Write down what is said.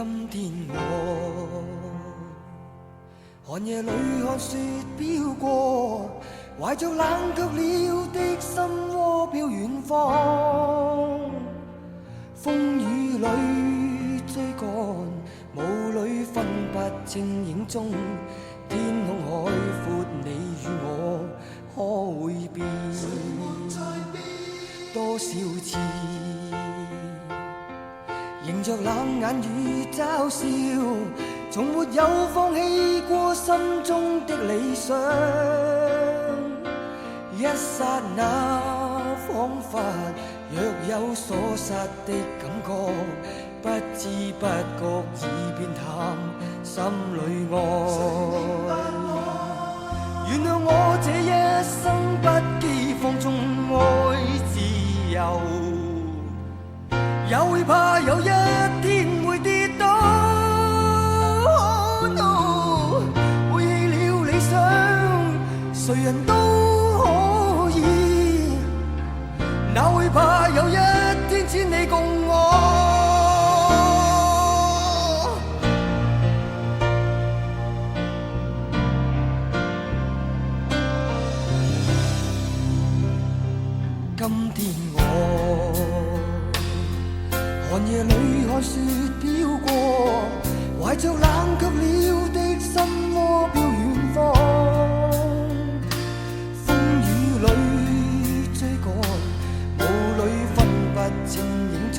今天我寒夜裏看雪飄過，懷着冷卻了的心窩飄遠方。風雨裏追趕，霧裏分不清影蹤。天空海闊，你與我可會變？多少次迎着冷眼與嘲笑，從沒有放棄過心中的理想。一剎那彷彿若有所失的感覺，不知不覺已變淡心裏愛。原諒我這一生不羈放縱愛自由，也會怕有一天會跌倒。Oh, no, 背棄了理想，誰人都可以，哪會怕有一天只你共我。今天我寒夜裏看雪飄過，懷着冷卻了的心窩飄遠方。風雨裏追趕，霧裏分不清影蹤。